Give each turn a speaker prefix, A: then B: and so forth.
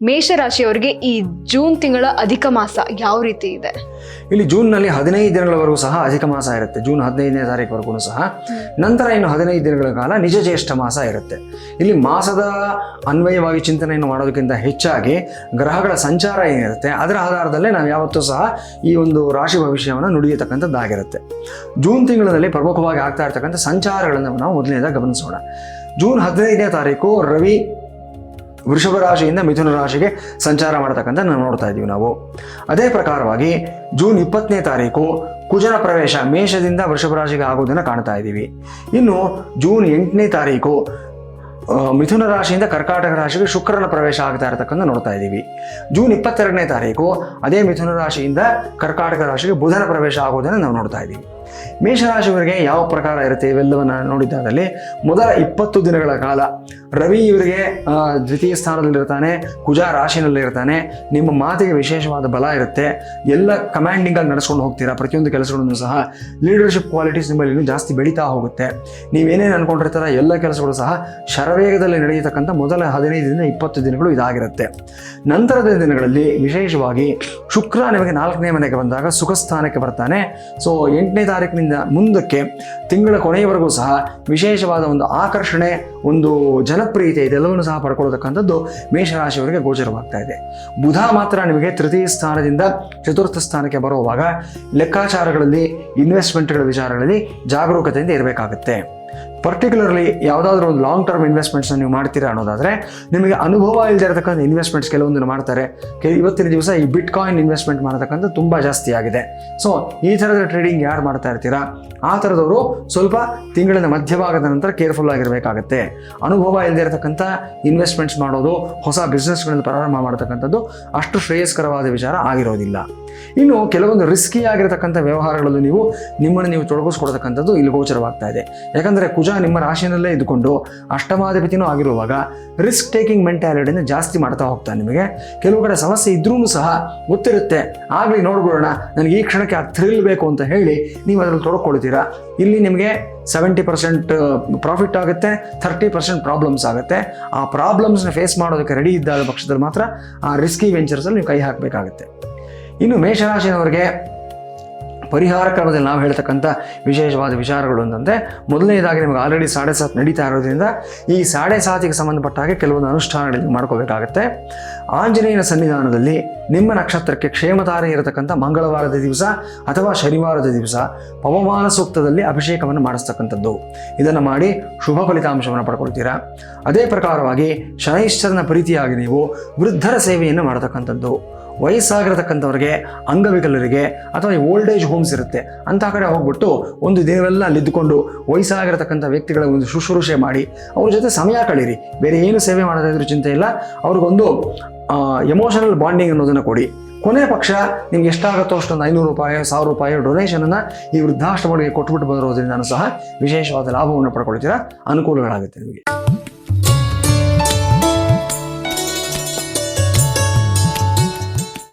A: ಮೇಷರಾಶಿಯವರಿಗೆ ಈ ಜೂನ್ ತಿಂಗಳ ಅಧಿಕ ಮಾಸ ಯಾವ ರೀತಿ ಇದೆ?
B: ಇಲ್ಲಿ ಜೂನ್ನಲ್ಲಿ 15 ದಿನಗಳವರೆಗೂ ಸಹ ಅಧಿಕ ಮಾಸ ಇರುತ್ತೆ. ಜೂನ್ 15ನೇ ತಾರೀಕುವರೆಗೂ ಸಹ. ನಂತರ ಇನ್ನು 15 ದಿನಗಳ ಕಾಲ ನಿಜ ಜ್ಯೇಷ್ಠ ಮಾಸ ಇರುತ್ತೆ. ಇಲ್ಲಿ ಮಾಸದ ಅನ್ವಯವಾಗಿ ಚಿಂತನೆಯನ್ನು ಮಾಡೋದಕ್ಕಿಂತ ಹೆಚ್ಚಾಗಿ ಗ್ರಹಗಳ ಸಂಚಾರ ಏನಿರುತ್ತೆ ಅದರ ಆಧಾರದಲ್ಲೇ ನಾವು ಯಾವತ್ತೂ ಸಹ ಈ ಒಂದು ರಾಶಿ ಭವಿಷ್ಯವನ್ನು ನುಡಿಯತಕ್ಕಂಥದ್ದಾಗಿರುತ್ತೆ. ಜೂನ್ ತಿಂಗಳಲ್ಲಿ ಪ್ರಮುಖವಾಗಿ ಆಗ್ತಾ ಇರ್ತಕ್ಕಂಥ ಸಂಚಾರಗಳನ್ನು ನಾವು ಮೊದಲನೇದಾಗಿ ಗಮನಿಸೋಣ. ಜೂನ್ 15ನೇ ತಾರೀಕು ರವಿ ವೃಷಭ ರಾಶಿಯಿಂದ ಮಿಥುನ ರಾಶಿಗೆ ಸಂಚಾರ ಮಾಡತಕ್ಕಂಥ ನಾವು ನೋಡ್ತಾ ಇದ್ದೀವಿ ನಾವು. ಅದೇ ಪ್ರಕಾರವಾಗಿ ಜೂನ್ 20ನೇ ತಾರೀಕು ಕುಜನ ಪ್ರವೇಶ ಮೇಷದಿಂದ ವೃಷಭ ರಾಶಿಗೆ ಆಗೋದನ್ನು ಕಾಣ್ತಾ ಇದ್ದೀವಿ. ಇನ್ನು ಜೂನ್ 8ನೇ ತಾರೀಕು ಮಿಥುನ ರಾಶಿಯಿಂದ ಕರ್ಕಾಟಕ ರಾಶಿಗೆ ಶುಕ್ರನ ಪ್ರವೇಶ ಆಗ್ತಾ ಇರತಕ್ಕಂಥ ನೋಡ್ತಾ ಇದ್ದೀವಿ. ಜೂನ್ 22ನೇ ತಾರೀಕು ಅದೇ ಮಿಥುನ ರಾಶಿಯಿಂದ ಕರ್ಕಾಟಕ ರಾಶಿಗೆ ಬುಧನ ಪ್ರವೇಶ ಆಗೋದನ್ನು ನಾವು ನೋಡ್ತಾ ಇದ್ದೀವಿ. ಮೇಷರಾಶಿಯವರಿಗೆ ಯಾವ ಪ್ರಕಾರ ಇರುತ್ತೆ ಇವೆಲ್ಲವನ್ನು ನೋಡಿದ್ದಾದಲ್ಲಿ ಮೊದಲ 20 ದಿನಗಳ ಕಾಲ ರವಿ ಇವರಿಗೆ ದ್ವಿತೀಯ ಸ್ಥಾನದಲ್ಲಿರ್ತಾನೆ, ಕುಜ ರಾಶಿನಲ್ಲಿರ್ತಾನೆ. ನಿಮ್ಮ ಮಾತಿಗೆ ವಿಶೇಷವಾದ ಬಲ ಇರುತ್ತೆ. ಎಲ್ಲ ಕಮಾಂಡಿಂಗ್ ಆಗಿ ನಡೆಸ್ಕೊಂಡು ಹೋಗ್ತೀರಾ. ಪ್ರತಿಯೊಂದು ಕೆಲಸಗಳನ್ನು ಸಹ ಲೀಡರ್ಶಿಪ್ ಕ್ವಾಲಿಟೀಸ್ ನಿಮ್ಮಲ್ಲಿ ಇನ್ನೂ ಜಾಸ್ತಿ ಬೆಳೀತಾ ಹೋಗುತ್ತೆ. ನೀವೇನೇನು ಅನ್ಕೊಂಡಿರ್ತಾರ ಎಲ್ಲ ಕೆಲಸಗಳು ಸಹ ಶರವೇಗದಲ್ಲಿ ನಡೆಯತಕ್ಕಂಥ ಮೊದಲ 15ರಿಂದ 20 ದಿನಗಳು ಇದಾಗಿರುತ್ತೆ. ನಂತರದ ದಿನಗಳಲ್ಲಿ ವಿಶೇಷವಾಗಿ ಶುಕ್ರ ನಿಮಗೆ 4ನೇ ಮನೆಗೆ ಬಂದಾಗ ಸುಖ ಸ್ಥಾನಕ್ಕೆ ಬರ್ತಾನೆ. ಸೊ 8ನೇ ತಾರೀಕಿನಿಂದ ಮುಂದಕ್ಕೆ ತಿಂಗಳ ಕೊನೆಯವರೆಗೂ ಸಹ ವಿಶೇಷವಾದ ಒಂದು ಆಕರ್ಷಣೆ, ಒಂದು ಜನಪ್ರಿಯತೆ ಇದೆಲ್ಲವನ್ನು ಸಹ ಪಡ್ಕೊಳ್ಳತಕ್ಕಂಥದ್ದು ಮೇಷರಾಶಿಯವರಿಗೆ ಗೋಚರವಾಗ್ತಾ ಇದೆ. ಬುಧ ಮಾತ್ರ ನಿಮಗೆ ತೃತೀಯ ಸ್ಥಾನದಿಂದ ಚತುರ್ಥ ಸ್ಥಾನಕ್ಕೆ ಬರುವಾಗ ಲೆಕ್ಕಾಚಾರಗಳಲ್ಲಿ, ಇನ್ವೆಸ್ಟ್ಮೆಂಟ್ಗಳ ವಿಚಾರಗಳಲ್ಲಿ ಜಾಗರೂಕತೆಯಿಂದ ಇರಬೇಕಾಗುತ್ತೆ. ಪರ್ಟಿಕ್ಯುಲರ್ಲಿ ಯಾವುದಾದ್ರೂ ಒಂದು ಲಾಂಗ್ ಟರ್ಮ್ ಇನ್ವೆಸ್ಟ್ಮೆಂಟ್ಸ್ನ ನೀವು ಮಾಡ್ತೀರಾ ಅನ್ನೋದಾದರೆ ನಿಮಗೆ ಅನುಭವ ಇಲ್ಲದೆ ಇರತಕ್ಕಂಥ ಇನ್ವೆಸ್ಟ್ಮೆಂಟ್ಸ್ ಕೆಲವೊಂದನ್ನು ಮಾಡ್ತಾರೆ. ಇವತ್ತಿನ ದಿವಸ ಈ ಬಿಟ್ ಕಾಯಿನ್ ಇನ್ವೆಸ್ಟ್ಮೆಂಟ್ ಮಾಡತಕ್ಕಂಥ ತುಂಬ ಜಾಸ್ತಿ ಆಗಿದೆ. ಸೊ ಈ ಥರದ ಟ್ರೇಡಿಂಗ್ ಯಾರು ಮಾಡ್ತಾ ಇರ್ತೀರಾ ಆ ಥರದವರು ಸ್ವಲ್ಪ ತಿಂಗಳಿನ ಮಧ್ಯಭಾಗದ ನಂತರ ಕೇರ್ಫುಲ್ ಆಗಿರಬೇಕಾಗತ್ತೆ. ಅನುಭವ ಇಲ್ಲದೆ ಇರತಕ್ಕಂಥ ಇನ್ವೆಸ್ಟ್ಮೆಂಟ್ಸ್ ಮಾಡೋದು, ಹೊಸ ಬಿಸ್ನೆಸ್ಗಳನ್ನು ಪ್ರಾರಂಭ ಮಾಡತಕ್ಕಂಥದ್ದು ಅಷ್ಟು ಶ್ರೇಯಸ್ಕರವಾದ ವಿಚಾರ ಆಗಿರೋದಿಲ್ಲ. ಇನ್ನು ಕೆಲವೊಂದು ರಿಸ್ಕಿ ಆಗಿರತಕ್ಕಂಥ ವ್ಯವಹಾರಗಳಲ್ಲಿ ನಿಮ್ಮನ್ನು ನೀವು ತೊಡಗಿಸ್ಕೊಡ್ತಕ್ಕಂಥದ್ದು ಇಲ್ಲಿ ಗೋಚರವಾಗ್ತಾ ಇದೆ. ಯಾಕಂದರೆ ಕುಜ ನಿಮ್ಮ ರಾಶಿಯಲ್ಲೇ ಇದ್ದುಕೊಂಡು ಅಷ್ಟಮಾಧಿಪತಿನೂ ಆಗಿರುವಾಗ ರಿಸ್ಕ್ ಟೇಕಿಂಗ್ ಮೆಂಟ್ಯಾಲಿಟಿಯಿಂದ ಜಾಸ್ತಿ ಮಾಡ್ತಾ ಹೋಗ್ತಾನೆ. ನಿಮಗೆ ಕೆಲವು ಕಡೆ ಸಮಸ್ಯೆ ಇದ್ರೂ ಸಹ ಗೊತ್ತಿರುತ್ತೆ, ಆಗಲಿ ನೋಡ್ಬಿಡೋಣ, ನನಗೆ ಈ ಕ್ಷಣಕ್ಕೆ ಆ ಥ್ರಿಲ್ ಬೇಕು ಅಂತ ಹೇಳಿ ನೀವು ಅದರಲ್ಲಿ ತೊಡಕೊಳ್ತೀರಾ. ಇಲ್ಲಿ ನಿಮಗೆ 70% ಪ್ರಾಫಿಟ್ ಆಗುತ್ತೆ, 30% ಪ್ರಾಬ್ಲಮ್ಸ್ ಆಗುತ್ತೆ. ಆ ಪ್ರಾಬ್ಲಮ್ಸ್ನ ಫೇಸ್ ಮಾಡೋದಕ್ಕೆ ರೆಡಿ ಇದ್ದ ಪಕ್ಷದಲ್ಲಿ ಮಾತ್ರ ಆ ರಿಸ್ಕಿ ವೆಂಚರ್ಸಲ್ಲಿ ನೀವು ಕೈ ಹಾಕಬೇಕಾಗುತ್ತೆ. ಇನ್ನು ಮೇಷರಾಶಿಯವರಿಗೆ ಪರಿಹಾರ ಕ್ರಮದಲ್ಲಿ ನಾವು ಹೇಳ್ತಕ್ಕಂಥ ವಿಶೇಷವಾದ ವಿಚಾರಗಳು ಅಂತಂದರೆ ಮೊದಲನೇದಾಗಿ ನಿಮಗೆ ಆಲ್ರೆಡಿ 7.5 ನಡೀತಾ ಇರೋದ್ರಿಂದ ಈ 7.5ಗೆ ಸಂಬಂಧಪಟ್ಟ ಹಾಗೆ ಕೆಲವೊಂದು ಅನುಷ್ಠಾನಗಳನ್ನು ಮಾಡ್ಕೋಬೇಕಾಗತ್ತೆ. ಆಂಜನೇಯನ ಸನ್ನಿಧಾನದಲ್ಲಿ ನಿಮ್ಮ ನಕ್ಷತ್ರಕ್ಕೆ ಕ್ಷೇಮತಾರೆ ಇರತಕ್ಕಂಥ ಮಂಗಳವಾರದ ದಿವಸ ಅಥವಾ ಶನಿವಾರದ ದಿವಸ ಪವಮಾನ ಸೂಕ್ತದಲ್ಲಿ ಅಭಿಷೇಕವನ್ನು ಮಾಡಿಸ್ತಕ್ಕಂಥದ್ದು. ಇದನ್ನು ಮಾಡಿ ಶುಭ ಫಲಿತಾಂಶವನ್ನು ಪಡ್ಕೊಳ್ತೀರಾ. ಅದೇ ಪ್ರಕಾರವಾಗಿ ಶನೈಶ್ಚರನ ಪ್ರೀತಿಯಾಗಿ ನೀವು ವೃದ್ಧರ ಸೇವೆಯನ್ನು ಮಾಡತಕ್ಕಂಥದ್ದು. ವಯಸ್ಸಾಗಿರತಕ್ಕಂಥವ್ರಿಗೆ, ಅಂಗವಿಕಲರಿಗೆ ಅಥವಾ ಈ ಓಲ್ಡ್ ಏಜ್ ಹೋಮ್ಸ್ ಇರುತ್ತೆ ಅಂಥ ಕಡೆ ಹೋಗ್ಬಿಟ್ಟು ಒಂದು ದಿನವೆಲ್ಲ ಅಲ್ಲಿದ್ದುಕೊಂಡು ವಯಸ್ಸಾಗಿರತಕ್ಕಂಥ ವ್ಯಕ್ತಿಗಳ ಒಂದು ಶುಶ್ರೂಷೆ ಮಾಡಿ ಅವ್ರ ಜೊತೆ ಸಮಯ ಕಳೀರಿ. ಬೇರೆ ಏನು ಸೇವೆ ಮಾಡೋದಾದ್ರೂ ಚಿಂತೆ ಇಲ್ಲ. ಅವ್ರಿಗೊಂದು ಎಮೋಷನಲ್ ಬಾಂಡಿಂಗ್ ಅನ್ನೋದನ್ನು ಕೊಡಿ. ಕೊನೆ ಪಕ್ಷ ನಿಮ್ಗೆ ಎಷ್ಟಾಗುತ್ತೋ ಅಷ್ಟೊಂದು 500 ರೂಪಾಯಿ 1000 ರೂಪಾಯಿ ಡೊನೇಷನನ್ನು ಈ ವೃದ್ಧಾಶ್ರಮಗಳಿಗೆ ಕೊಟ್ಬಿಟ್ಟು ಬರೋದ್ರಿಂದ ಸಹ ವಿಶೇಷವಾದ ಲಾಭವನ್ನು ಪಡ್ಕೊಳ್ತೀರಾ. ಅನುಕೂಲಗಳಾಗುತ್ತೆ ನಿಮಗೆ.